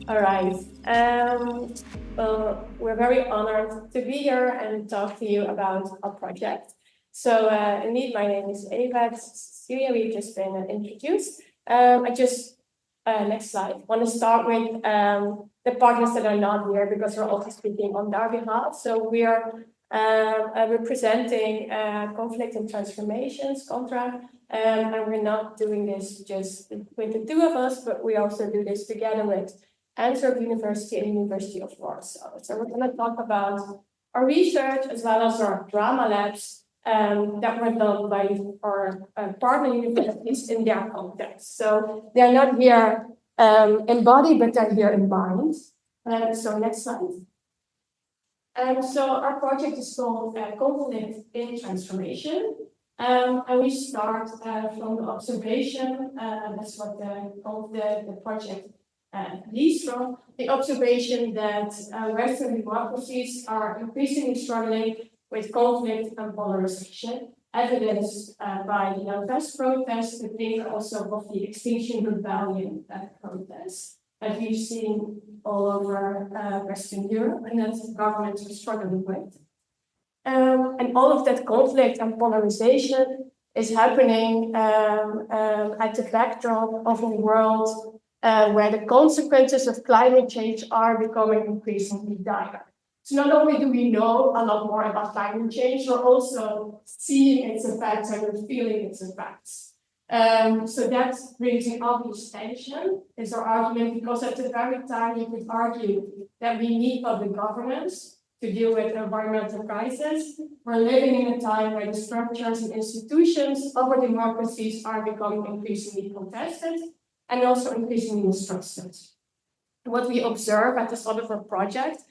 All right. Well, we're very honored to be here and talk to you about our project. So indeed, my name is Eva. Cecilia, we've just been introduced. Next slide. Want to start with the partners that are not here because we're also speaking on their behalf. So we are representing Conflict and Transformations, CONTRA, and we're not doing this just with the two of us, but we also do this together with Antwerp University and University of Warsaw. So we're going to talk about our research as well as our drama labs that were done by our partner universities in their context. So they're not here in body, but they're here in mind. So next slide. So our project is called Conflict in Transformation. And we start from the observation, that's what the project leads from, the observation that Western democracies are increasingly struggling with conflict and polarization, evidenced by the unrest protests, but think also of the Extinction Rebellion protests that we've seen all over Western Europe and that governments are struggling with. And all of that conflict and polarization is happening at the backdrop of a world where the consequences of climate change are becoming increasingly dire. So not only do we know a lot more about climate change, we're also seeing its effects and we're feeling its effects. So that brings an obvious tension, is our argument, because at the very time you could argue that we need public governance to deal with the environmental crisis. We're living in a time where the structures and institutions of our democracies are becoming increasingly contested and also increasingly mistrusted. What we observe at the start of our project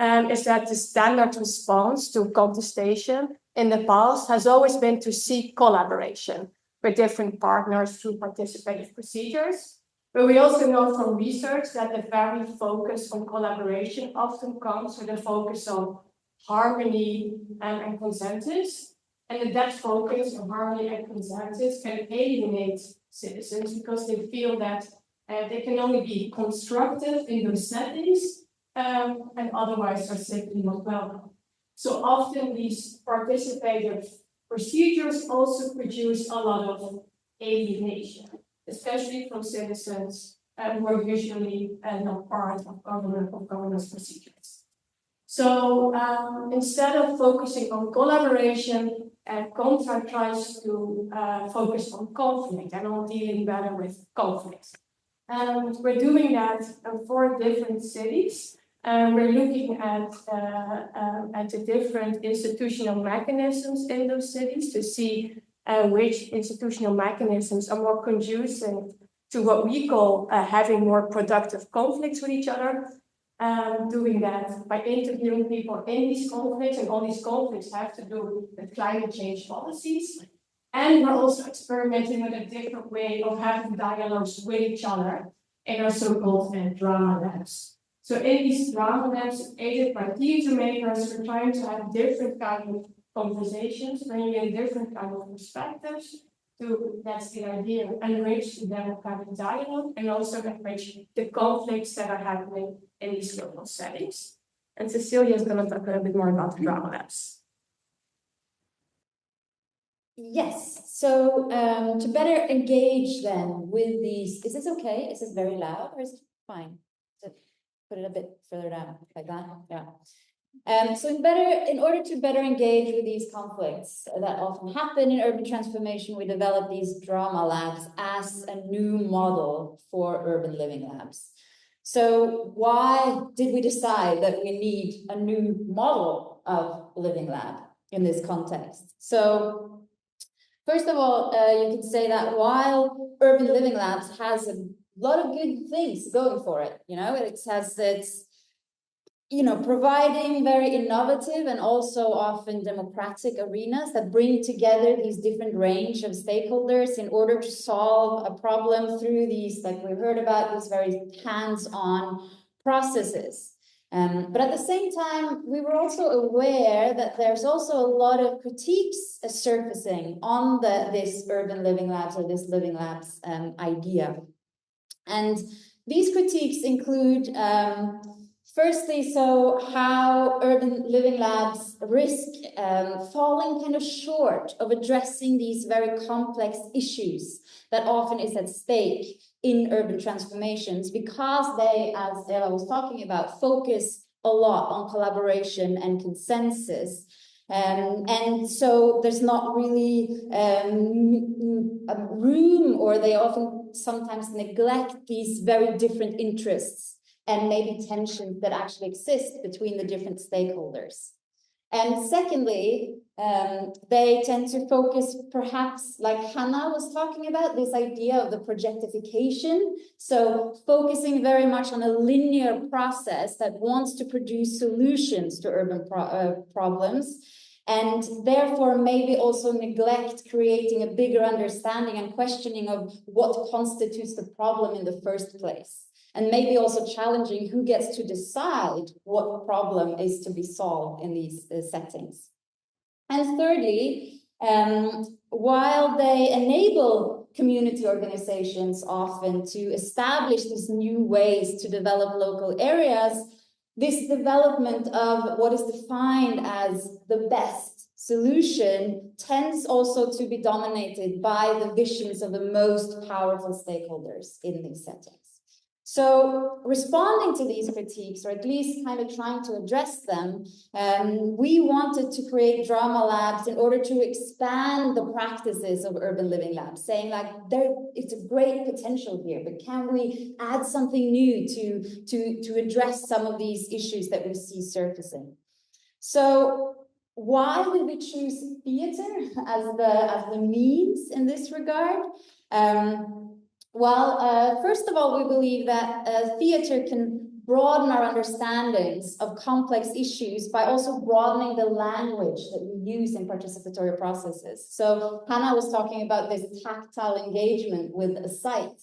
is that the standard response to contestation in the past has always been to seek collaboration with different partners through participative procedures. But we also know from research that the very focus on collaboration often comes with a focus on harmony and consensus. And that focus on harmony and consensus can alienate citizens because they feel that they can only be constructive in those settings and otherwise are simply not welcome. So often these participative procedures also produce a lot of alienation, especially from citizens who are usually not part of governance procedures. So instead of focusing on collaboration, CONTRA tries to focus on conflict and on dealing better with conflict. And we're doing that in 4 different cities. We're looking at the different institutional mechanisms in those cities to see which institutional mechanisms are more conducive to what we call having more productive conflicts with each other. Doing that by interviewing people in these conflicts, and all these conflicts have to do with climate change policies. And we're also experimenting with a different way of having dialogues with each other in our so-called drama labs. So in these drama labs, aided by theater makers, we're trying to have different kinds of conversations, bringing in different kinds of perspectives to, that's the idea, enrich the democratic dialogue and also enrich the conflicts that are happening in these local settings. And Cecilia is going to talk a little bit more about the drama labs. Yes, so to better engage then with these, is this okay? Is this very loud or is it fine? Put it a bit further down, like that, yeah. So in order to better engage with these conflicts that often happen in urban transformation, we develop these drama labs as a new model for urban living labs. So why did we decide that we need a new model of living lab in this context? So first of all, you can say that while urban living labs has a lot of good things going for it, it's providing very innovative and also often democratic arenas that bring together these different range of stakeholders in order to solve a problem through these, like we heard about, these very hands-on processes. But at the same time, we were also aware that there's also a lot of critiques surfacing on this urban living labs or this living labs idea. And These critiques include, firstly, so how urban living labs risk falling kind of short of addressing these very complex issues that often is at stake in urban transformations, because they, as Eva was talking about, focus a lot on collaboration and consensus. And so there's not really room, or they often sometimes neglect these very different interests and maybe tensions that actually exist between the different stakeholders. And secondly, they tend to focus, perhaps like Hannah was talking about, this idea of the projectification. So focusing very much on a linear process that wants to produce solutions to urban problems, and therefore maybe also neglect creating a bigger understanding and questioning of what constitutes the problem in the first place. And maybe also challenging who gets to decide what problem is to be solved in these settings. And thirdly, while they enable community organizations often to establish these new ways to develop local areas, this development of what is defined as the best solution tends also to be dominated by the visions of the most powerful stakeholders in these settings. So responding to these critiques, or at least kind of trying to address them, we wanted to create drama labs in order to expand the practices of urban living labs, saying like, it's a great potential here, but can we add something new to address some of these issues that we see surfacing? So why did we choose theater as the means in this regard? Well, first of all, we believe that theater can broaden our understandings of complex issues by also broadening the language that we use in participatory processes. So Hannah was talking about this tactile engagement with a site,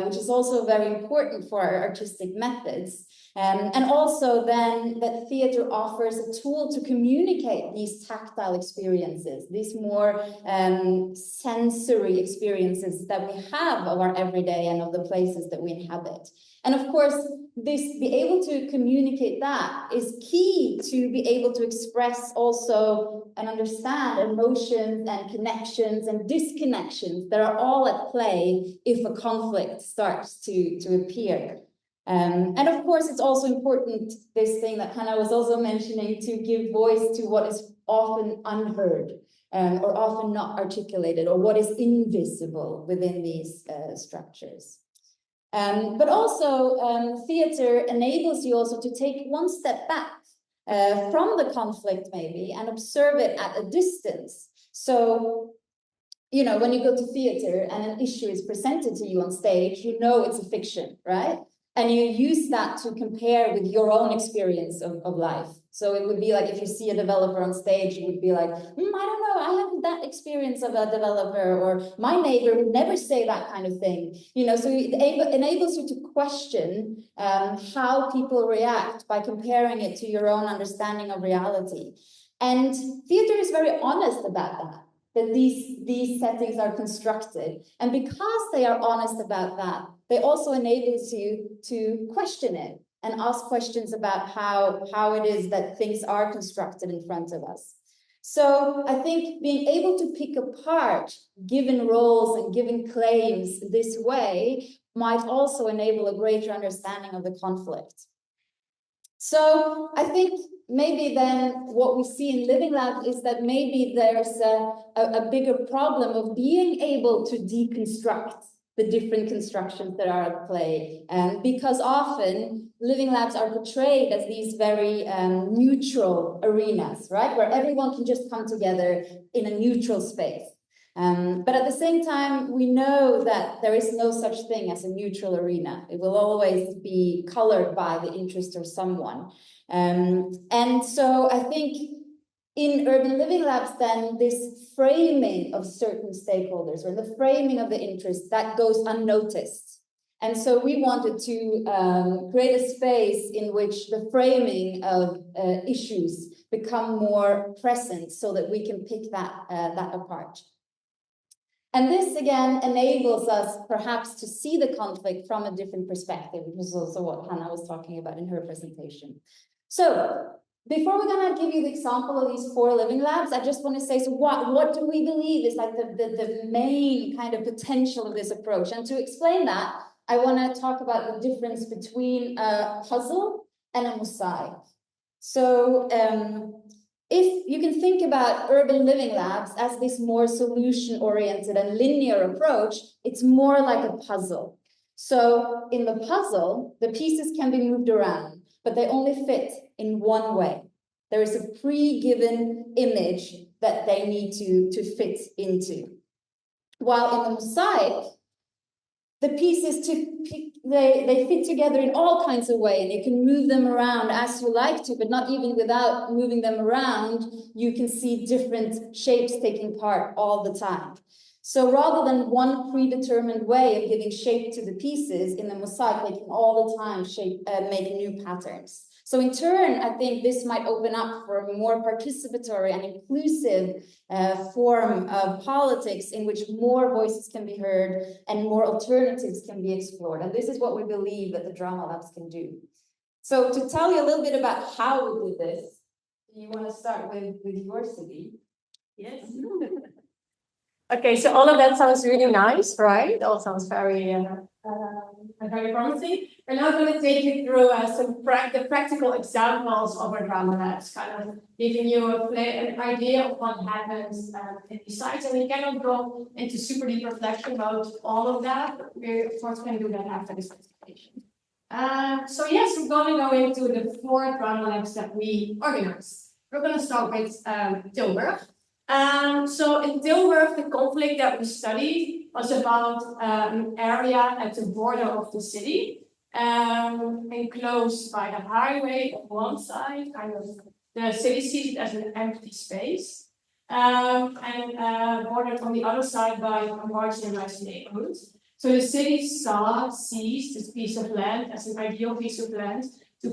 which is also very important for our artistic methods. And also then that theater offers a tool to communicate these tactile experiences, these more sensory experiences that we have of our everyday and of the places that we inhabit. And of course, be able to communicate that is key to be able to express also and understand emotions and connections and disconnections that are all at play if a conflict starts to appear. And of course, it's also important, this thing that Hannah was also mentioning, to give voice to what is often unheard or often not articulated, or what is invisible within these structures. But also, theater enables you also to take one step back from the conflict maybe and observe it at a distance. So, you know, when you go to theater and an issue is presented to you on stage, you know it's a fiction, right? And you use that to compare with your own experience of life. So it would be like if you see a developer on stage, you would be like, I don't know, I haven't that experience of a developer, or my neighbor would never say that kind of thing. You know, so it enables you to question how people react by comparing it to your own understanding of reality. And theater is very honest about that these settings are constructed. And because they are honest about that, they also enables you to question it and ask questions about how it is that things are constructed in front of us. So I think being able to pick apart given roles and given claims this way might also enable a greater understanding of the conflict. So I think maybe then what we see in Living Lab is that maybe there's a bigger problem of being able to deconstruct the different constructions that are at play. Because often living labs are portrayed as these very neutral arenas, right? Where everyone can just come together in a neutral space. But at the same time, we know that there is no such thing as a neutral arena. It will always be colored by the interest of someone. And so I think in urban living labs, then, this framing of certain stakeholders or the framing of the interest, that goes unnoticed. And so we wanted to create a space in which the framing of issues become more present so that we can pick that apart. And this, again, enables us perhaps to see the conflict from a different perspective, which is also what Hannah was talking about in her presentation. So before we're going to give you the example of these 4 living labs, I just want to say, so what do we believe is like the main kind of potential of this approach? And to explain that, I want to talk about the difference between a puzzle and a mosaic. So if you can think about urban living labs as this more solution-oriented and linear approach, it's more like a puzzle. So in the puzzle, the pieces can be moved around, but they only fit in one way. There is a pre-given image that they need to fit into. While in the mosaic, the pieces they fit together in all kinds of ways, and you can move them around as you like to, but not even without moving them around, you can see different shapes taking part all the time. So rather than one predetermined way of giving shape to the pieces in the mosaic, they can all the time make new patterns. So in turn, I think this might open up for a more participatory and inclusive form of politics in which more voices can be heard and more alternatives can be explored. And this is what we believe that the drama labs can do. So to tell you a little bit about how we did this, you want to start with your city? Yes. Okay, so all of that sounds really nice, right? It all sounds very promising. And now I'm going to take you through some practical examples of our drama labs, kind of giving you an idea of what happens in these sites. And we cannot go into super deep reflection about all of that, but we're of course going to do that after this presentation. So yes, we're going to go into the 4 drama labs that we organized. We're going to start with Tilburg. So in Tilburg, the conflict that we studied was about an area at the border of the city, enclosed by the highway on one side, kind of the city sees it as an empty space, and bordered on the other side by a marginalized neighborhood. So the city sees this piece of land as an ideal piece of land to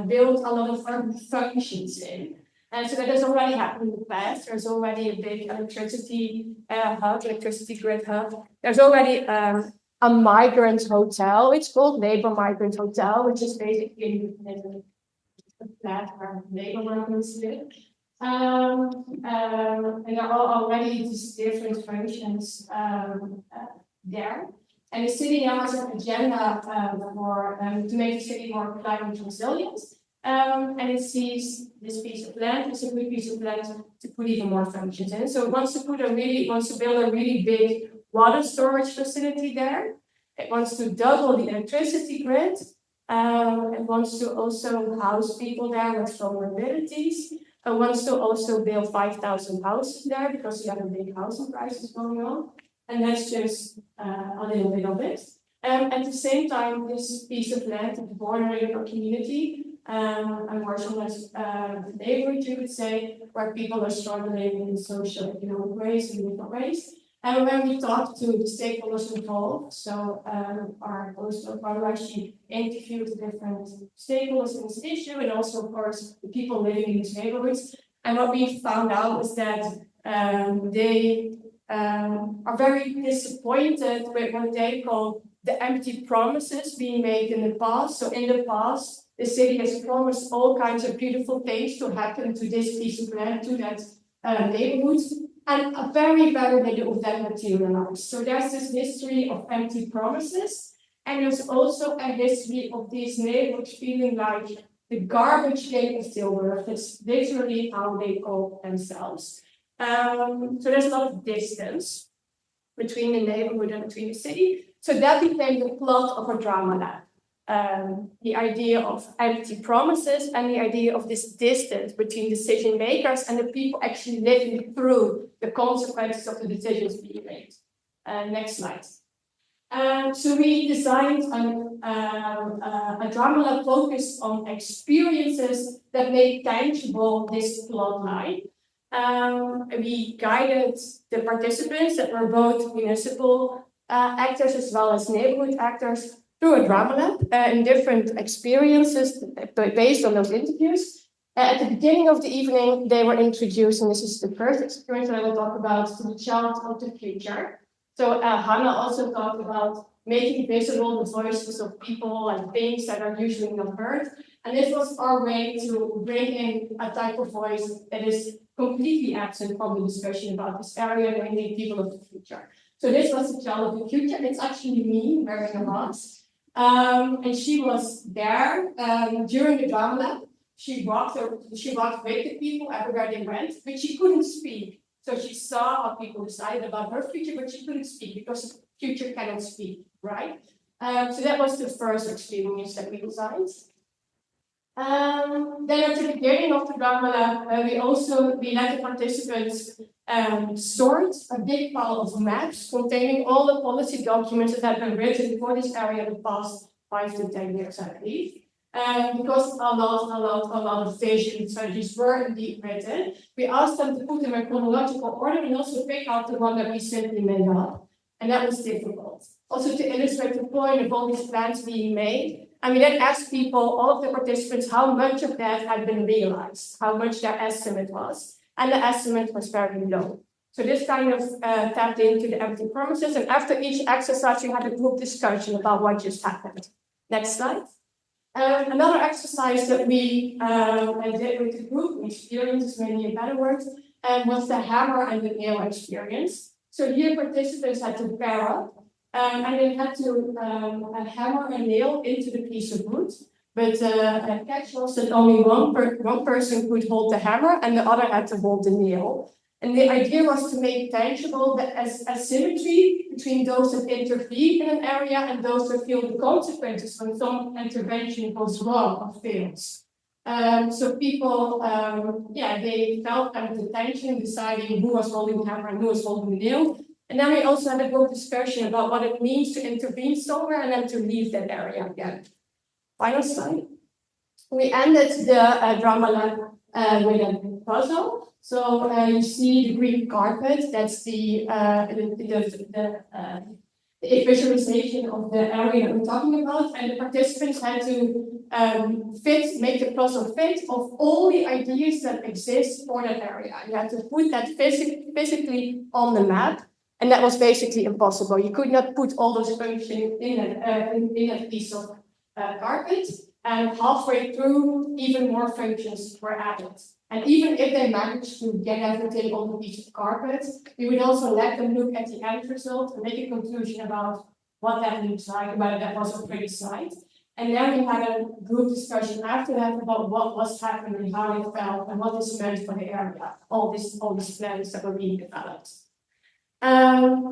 build a lot of functions in. And so that has already happened in the past. There's already a big electricity grid hub. There's already a migrant hotel. It's called Labor Migrant Hotel, which is basically a flat where labor workers live. And there are already these different functions there. And the city now has an agenda to make the city more climate resilient. And it sees this piece of land as a good piece of land to put even more functions in. So it wants to build a really big water storage facility there. It wants to double the electricity grid. It wants to also house people there with vulnerabilities. It wants to also build 5,000 houses there because you have a big housing crisis going on. And that's just a little bit of it. At the same time, this piece of land is bordering our community. And marginalized neighborhood, you could say, where people are struggling in social, economic ways and different ways. And when we talked to the stakeholders involved, so our postdoc actually interviewed the different stakeholders in this issue, and also, of course, the people living in these neighborhoods. And what we found out was that they are very disappointed with what they call the empty promises being made in the past. So in the past, the city has promised all kinds of beautiful things to happen to this piece of land, to that neighborhood, and very, very little of that materialized. So there's this history of empty promises, and there's also a history of these neighborhoods feeling like the garbage bin of Tilburg. That's literally how they call themselves. So there's a lot of distance between the neighborhood and between the city. So that became the plot of a drama lab. The idea of empty promises and the idea of this distance between decision makers and the people actually living through the consequences of the decisions being made. Next slide. So we designed a drama lab focused on experiences that made tangible this plot line. We guided the participants that were both municipal actors as well as neighborhood actors through a drama lab in different experiences based on those interviews. At the beginning of the evening, they were introduced, and this is the first experience that I will talk about, to the child of the future. So Hannah also talked about making visible the voices of people and things that are usually not heard. And this was our way to bring in a type of voice that is completely absent from the discussion about this area, namely people of the future. So this was the child of the future. It's actually me wearing a mask. And she was there during the drama lab. She walked with the people everywhere they went, but she couldn't speak. So she saw what people decided about her future, but she couldn't speak because the future cannot speak, right? So that was the first experience that we designed. Then at the beginning of the drama lab, we let the participants sort a big pile of maps containing all the policy documents that have been written for this area in the past 5 to 10 years, I believe. Because a lot of vision strategies were indeed written, we asked them to put them in chronological order and also pick out the one that we simply made up. And that was difficult. Also to illustrate the point of all these plans being made. And we then asked people, all of the participants, how much of that had been realized, how much their estimate was. And the estimate was very low. So this kind of tapped into the empty promises. And after each exercise, we had a group discussion about what just happened. Next slide. Another exercise that we did with the group, experience is maybe a better word, was the hammer and the nail experience. So here participants had to pair up and they had to hammer a nail into the piece of wood. But a catch was that only one person could hold the hammer and the other had to hold the nail. And the idea was to make tangible the asymmetry between those that intervene in an area and those that feel the consequences when some intervention goes wrong or fails. So people, they felt kind of the tension deciding who was holding the hammer and who was holding the nail. And then we also had a group discussion about what it means to intervene somewhere and then to leave that area again. Final slide. We ended the drama lab with a puzzle. So you see the green carpet, that's the visualization of the area that we're talking about. And the participants had to make the puzzle fit of all the ideas that exist for that area. You had to put that physically on the map. And that was basically impossible. You could not put all those functions in a piece of carpet. And halfway through, even more functions were added. And even if they managed to get everything on the piece of carpet, we would also let them look at the end result and make a conclusion about what that looks like, whether that was a pretty site. And then we had a group discussion after that about what was happening, how it felt, and what this meant for the area, all these plans that were being developed.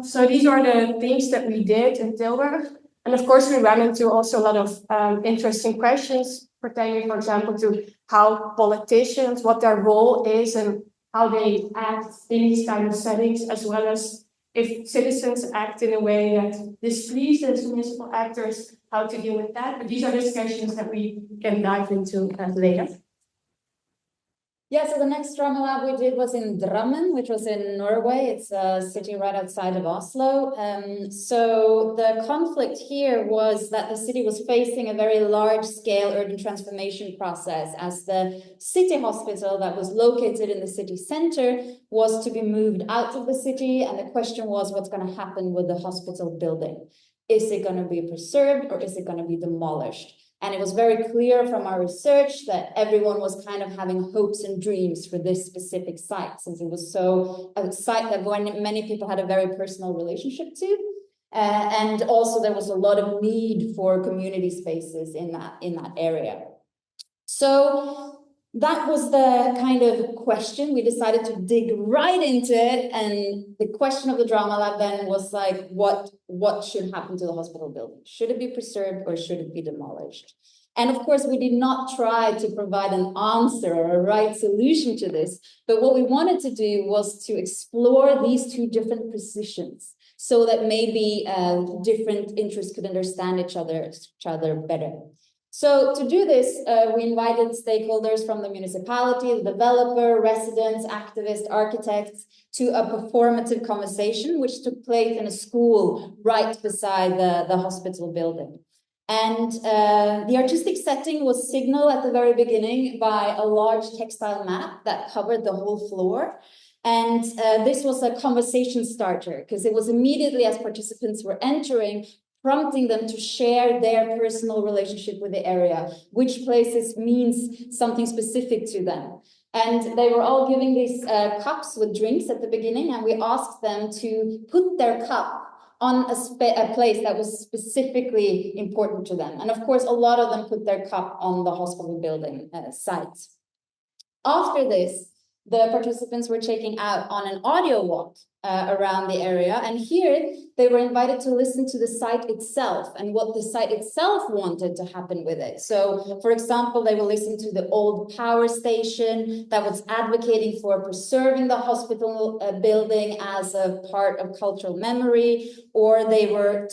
So these are the things that we did in Tilburg. And of course, we ran into also a lot of interesting questions pertaining, for example, to how politicians, what their role is and how they act in these kind of settings, as well as if citizens act in a way that displeases municipal actors, how to deal with that. But these are discussions that we can dive into later. Yeah, so the next drama lab we did was in Drammen, which was in Norway. It's a city right outside of Oslo. So the conflict here was that the city was facing a very large-scale urban transformation process, as the city hospital that was located in the city center was to be moved out of the city, and the question was what's going to happen with the hospital building. Is it going to be preserved or is it going to be demolished? And it was very clear from our research that everyone was kind of having hopes and dreams for this specific site, since it was so a site that many people had a very personal relationship to. And also there was a lot of need for community spaces in that area. So that was the kind of question. We decided to dig right into it. And the question of the drama lab then was like, what should happen to the hospital building? Should it be preserved or should it be demolished? And of course, we did not try to provide an answer or a right solution to this. But what we wanted to do was to explore these two different positions so that maybe different interests could understand each other better. So to do this, we invited stakeholders from the municipality, the developer, residents, activists, architects, to a performative conversation, which took place in a school right beside the hospital building. And the artistic setting was signaled at the very beginning by a large textile map that covered the whole floor. And this was a conversation starter because it was immediately as participants were entering, prompting them to share their personal relationship with the area, which places means something specific to them. And they were all giving these cups with drinks at the beginning, and we asked them to put their cup on a place that was specifically important to them. And of course, a lot of them put their cup on the hospital building site. After this, the participants were taken out on an audio walk around the area. And here they were invited to listen to the site itself and what the site itself wanted to happen with it. So, for example, they will listen to the old power station that was advocating for preserving the hospital building as a part of cultural memory, or they were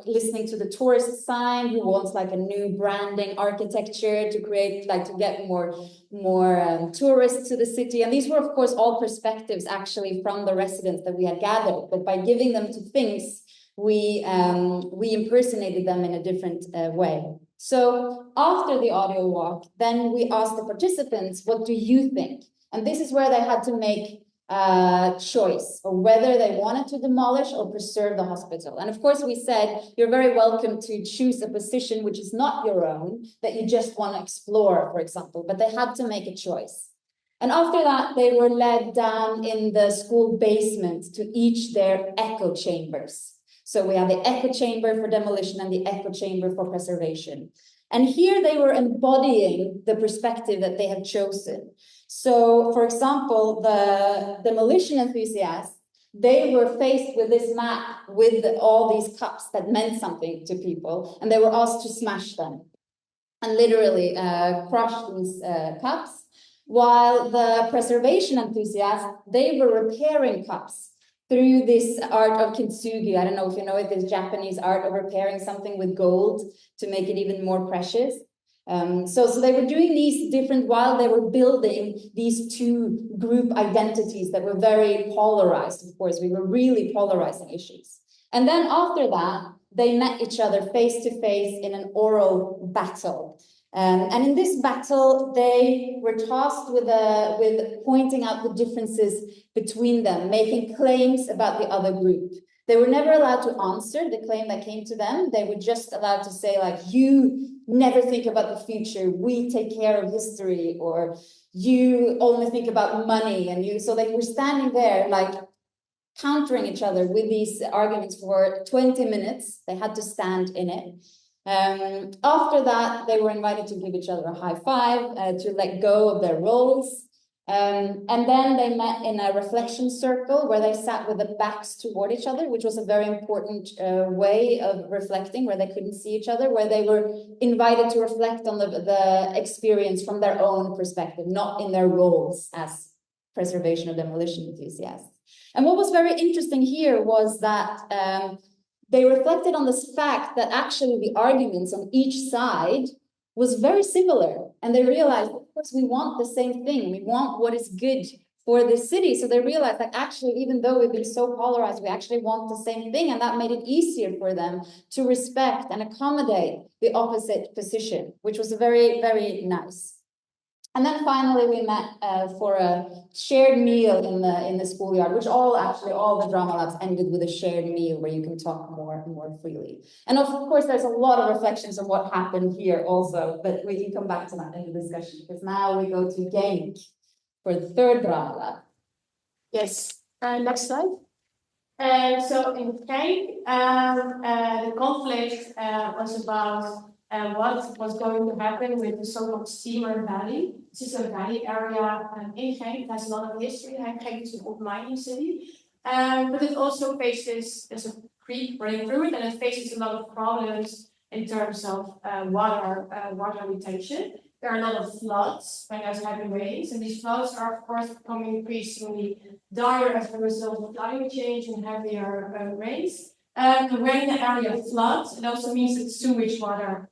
listening to the tourist sign who wants like a new branding architecture to create, like to get more tourists to the city. And these were, of course, all perspectives actually from the residents that we had gathered. But by giving them to things, we impersonated them in a different way. So after the audio walk, then we asked the participants, what do you think? And this is where they had to make choice or whether they wanted to demolish or preserve the hospital. And of course, we said, you're very welcome to choose a position which is not your own, that you just want to explore, for example, but they had to make a choice. And after that, they were led down in the school basement to each their echo chambers. So we have the echo chamber for demolition and the echo chamber for preservation. And here they were embodying the perspective that they had chosen. So, for example, the demolition enthusiasts, they were faced with this map with all these cups that meant something to people, and they were asked to smash them and literally crush these cups, while the preservation enthusiasts, they were repairing cups through this art of kintsugi. I don't know if you know it, this Japanese art of repairing something with gold to make it even more precious. So they were doing these different, while they were building these two group identities that were very polarized. Of course, we were really polarizing issues. And then after that, they met each other face to face in an oral battle. And in this battle, they were tasked with pointing out the differences between them, making claims about the other group. They were never allowed to answer the claim that came to them. They were just allowed to say, like, you never think about the future, we take care of history, or you only think about money. And you, so they were standing there, like, countering each other with these arguments for 20 minutes. They had to stand in it. After that, they were invited to give each other a high five, to let go of their roles. And then they met in a reflection circle where they sat with their backs toward each other, which was a very important way of reflecting, where they couldn't see each other, where they were invited to reflect on the experience from their own perspective, not in their roles as preservation or demolition enthusiasts. And what was very interesting here was that they reflected on this fact that actually the arguments on each side was very similar. And they realized, of course, we want the same thing. We want what is good for the city. So they realized that actually, even though we've been so polarized, we actually want the same thing. And that made it easier for them to respect and accommodate the opposite position, which was very, very nice. And then finally, we met for a shared meal in the schoolyard, which all the drama labs ended with a shared meal where you can talk more freely. And of course, there's a lot of reflections on what happened here also, but we can come back to that in the discussion, because now we go to Genk for the third drama lab. Yes, next slide. So in Genk, the conflict was about what was going to happen with the so-called Steamer Valley. This is a valley area in Genk. It has a lot of history. Genk is an old mining city, but it also faces, there's a creek running through it, and it faces a lot of problems in terms of water retention. There are a lot of floods when there's heavy rains, and these floods are, of course, becoming increasingly dire as a result of climate change and heavier rains. When the area floods, it also means that sewage water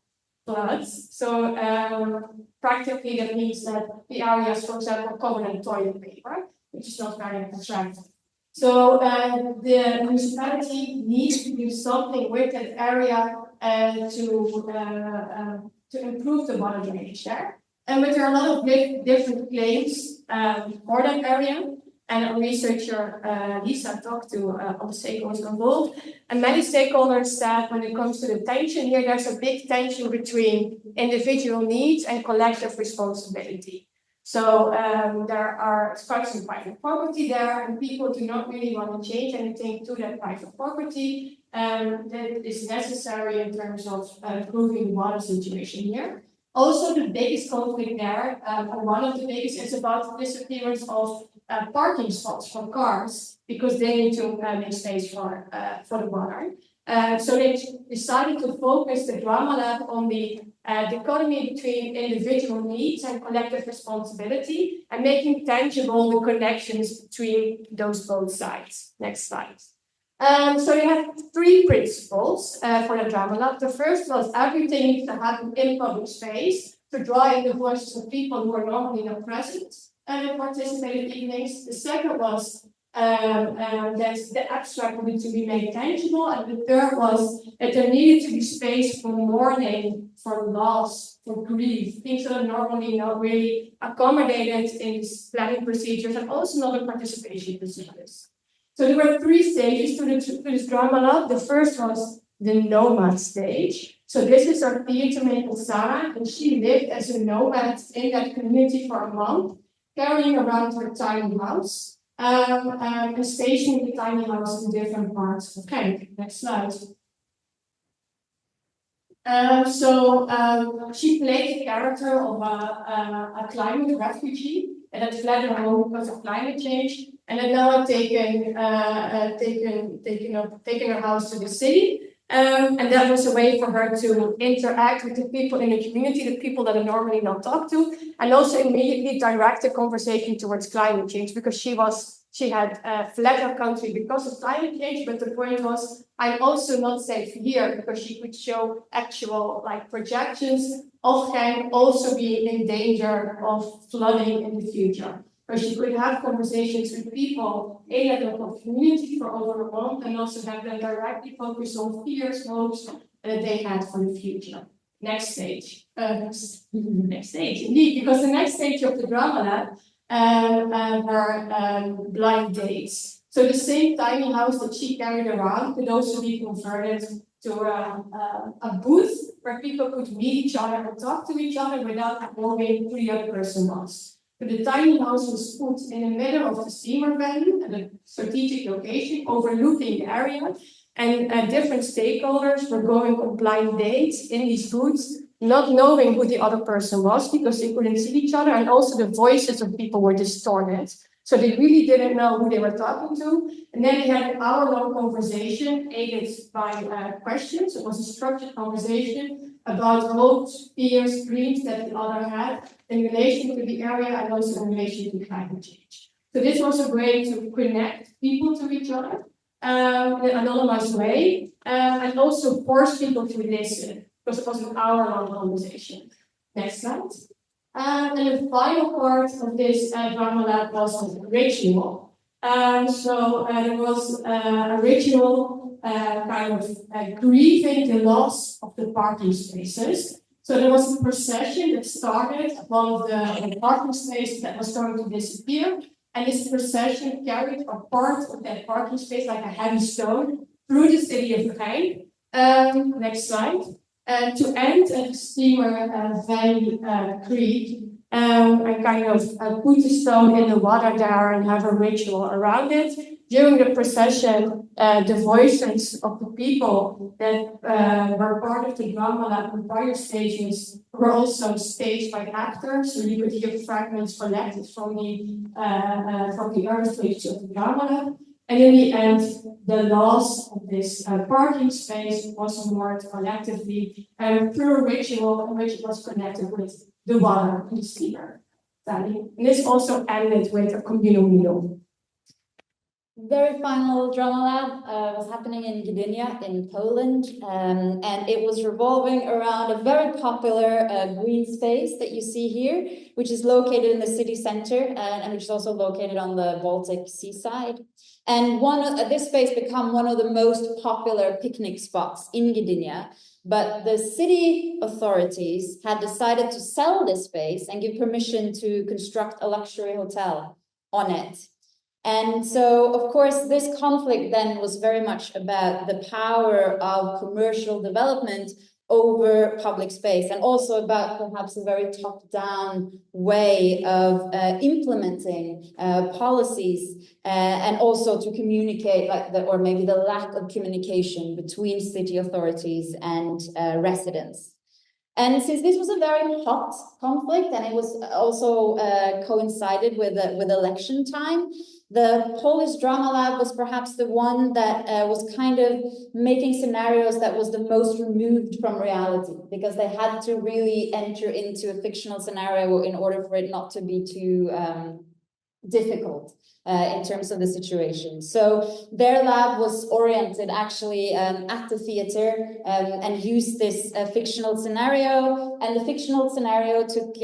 floods. So practically that means that the areas, for example, covered in toilet paper, which is not very attractive. So the municipality needs to do something with that area to improve the water drainage there. But there are a lot of different claims for that area. And a researcher, Lisa, talked to all the stakeholders involved. And many stakeholders said when it comes to the tension here, there's a big tension between individual needs and collective responsibility. So there are quite some private property there, and people do not really want to change anything to that private property that is necessary in terms of improving the water situation here. Also, the biggest conflict there, or one of the biggest, is about the disappearance of parking spots for cars because they need to make space for the water. So they decided to focus the drama lab on the dichotomy between individual needs and collective responsibility and making tangible the connections between those both sides. Next slide. So you have three principles for the drama lab. The first was everything needs to happen in public space to draw in the voices of people who are normally not present and participated in evenings. The second was that the abstract needed to be made tangible, and the third was that there needed to be space for mourning, for loss, for grief, things that are normally not really accommodated in planning procedures and also not in participation procedures. So there were three stages to this drama lab. The first was the nomad stage. So this is our theater maker Sarah, and she lived as a nomad in that community for a month, carrying around her tiny house, and stationing the tiny house in different parts of CoNECT. Next slide. She played the character of a climate refugee and had fled her home because of climate change, and had now taken her house to the city. And that was a way for her to interact with the people in the community, the people that are normally not talked to, and also immediately direct the conversation towards climate change because she had fled her country because of climate change. But the point was, I'm also not safe here because she could show actual projections of Genk also being in danger of flooding in the future. Where she could have conversations with people in that local community for over a month and also have them directly focus on fears, hopes that they had for the future. Next stage. Next stage, indeed, because the next stage of the drama lab were blind dates. So the same tiny house that she carried around could also be converted to a booth where people could meet each other and talk to each other without knowing who the other person was. But the tiny house was put in the middle of the steamer venue at a strategic location overlooking the area, and different stakeholders were going on blind dates in these booths, not knowing who the other person was because they couldn't see each other, and also the voices of people were distorted. So they really didn't know who they were talking to. And then they had an hour-long conversation aided by questions. It was a structured conversation about hopes, fears, dreams that the other had in relation to the area and also in relation to climate change. So this was a way to connect people to each other in an anonymized way and also force people to listen because it was an hour-long conversation. Next slide. And the final part of this drama lab was a ritual. There was a ritual grieving the loss of the parking spaces. So there was a procession that started above the parking space that was going to disappear. And this procession carried a part of that parking space, like a heavy stone, through the city of Genk. Next slide. To end at the steamer Valley Creek, and put the stone in the water there and have a ritual around it. During the procession, the voices of the people that were part of the drama lab in prior stages were also staged by actors, so you could hear fragments collected from the early stages of the drama lab. And in the end, the loss of this parking space was mourned collectively through a ritual in which it was connected with the water in the steamer. And this also ended with a communal meal. Very final drama lab was happening in Gdynia in Poland, and it was revolving around a very popular green space that you see here, which is located in the city center and which is also located on the Baltic seaside. And this space became one of the most popular picnic spots in Gdynia but the city authorities had decided to sell this space and give permission to construct a luxury hotel on it. And so, of course, this conflict then was very much about the power of commercial development over public space, and also about perhaps a very top-down way of implementing policies, and also to communicate, like or maybe the lack of communication between city authorities and residents. And since this was a very hot conflict, and it was also coincided with election time, the Polish Drama Lab was perhaps the one that was kind of making scenarios that was the most removed from reality, because they had to really enter into a fictional scenario in order for it not to be too difficult in terms of the situation. So their lab was oriented actually at the theater, and used this fictional scenario. And the fictional scenario took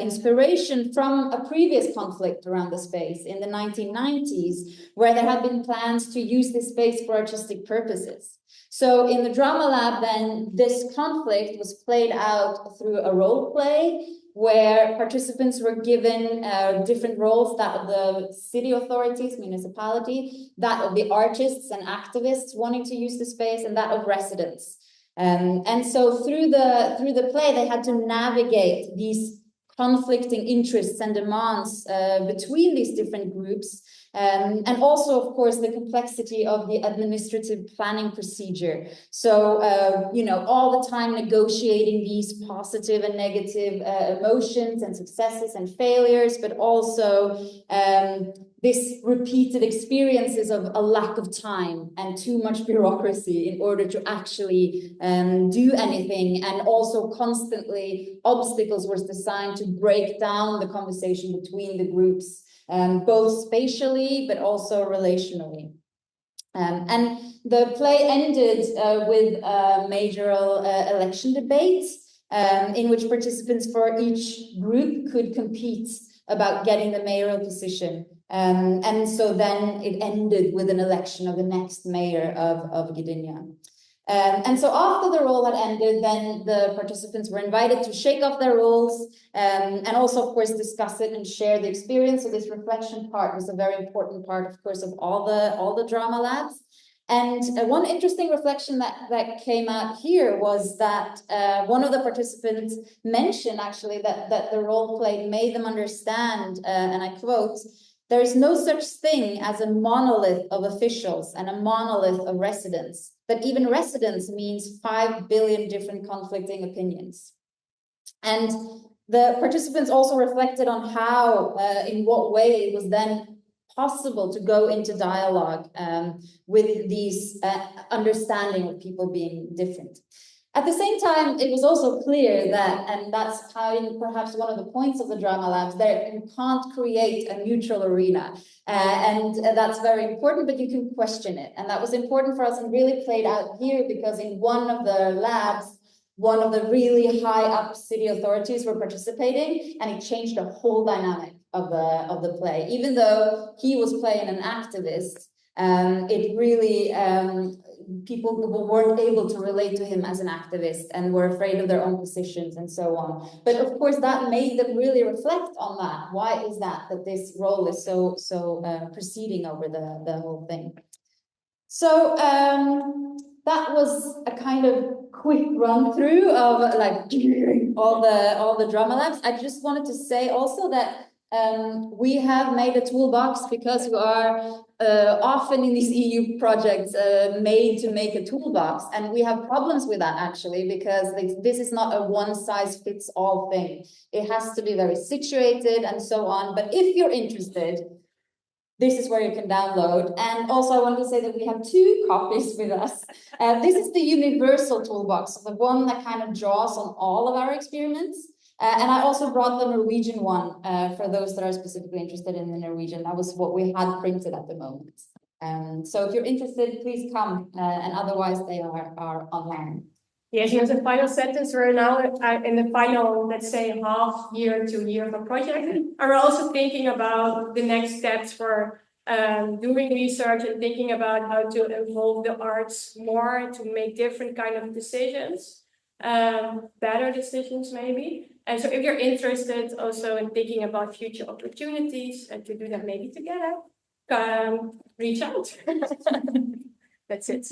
inspiration from a previous conflict around the space in the 1990s, where there had been plans to use this space for artistic purposes. So in the drama lab, then, this conflict was played out through a role play, where participants were given different roles: that of the city authorities, municipality, that of the artists and activists wanting to use the space, and that of residents. And so through the play, they had to navigate these conflicting interests and demands between these different groups. And also, of course, the complexity of the administrative planning procedure. So, all the time negotiating these positive and negative emotions and successes and failures, but also this repeated experiences of a lack of time and too much bureaucracy in order to actually do anything. And also constantly obstacles were designed to break down the conversation between the groups, both spatially, but also relationally. And the play ended with a major election debate, in which participants for each group could compete about getting the mayoral position. And so then it ended with an election of the next mayor of Gdynia. And so after the role had ended, then the participants were invited to shake off their roles, and also, of course, discuss it and share the experience. So this reflection part was a very important part, of course, of all the drama labs. And one interesting reflection that came out here was that one of the participants mentioned actually that the role play made them understand, and I quote, "There is no such thing as a monolith of officials and a monolith of residents, but even residents means 5 billion different conflicting opinions." And the participants also reflected on how, in what way it was then possible to go into dialogue with these understanding of people being different. At the same time, it was also clear that, and that's perhaps one of the points of the drama labs, that you can't create a neutral arena. And that's very important, but you can question it. And that was important for us and really played out here, because in one of the labs, one of the really high up city authorities were participating, and it changed the whole dynamic of the play. Even though he was playing an activist, it really, people weren't able to relate to him as an activist and were afraid of their own positions and so on. But of course, that made them really reflect on that. Why is that this role is so proceeding over the whole thing? So that was a kind of quick run through of like all the drama labs. I just wanted to say also that we have made a toolbox, because we are often in these EU projects made to make a toolbox, and we have problems with that actually, because this is not a one-size-fits-all thing. It has to be very situated and so on. But if you're interested, this is where you can download. And also I want to say that we have 2 copies with us. This is the universal toolbox, the one that kind of draws on all of our experiments. And I also brought the Norwegian one for those that are specifically interested in the Norwegian. That was what we had printed at the moment. So if you're interested, please come, and otherwise they are online. Yes, here's a final sentence. We're now in the final, let's say, half year to year of a project. And we're also thinking about the next steps for doing research and thinking about how to involve the arts more to make different kind of decisions. better decisions maybe. And so if you're interested also in thinking about future opportunities and to do that maybe together, reach out. That's it.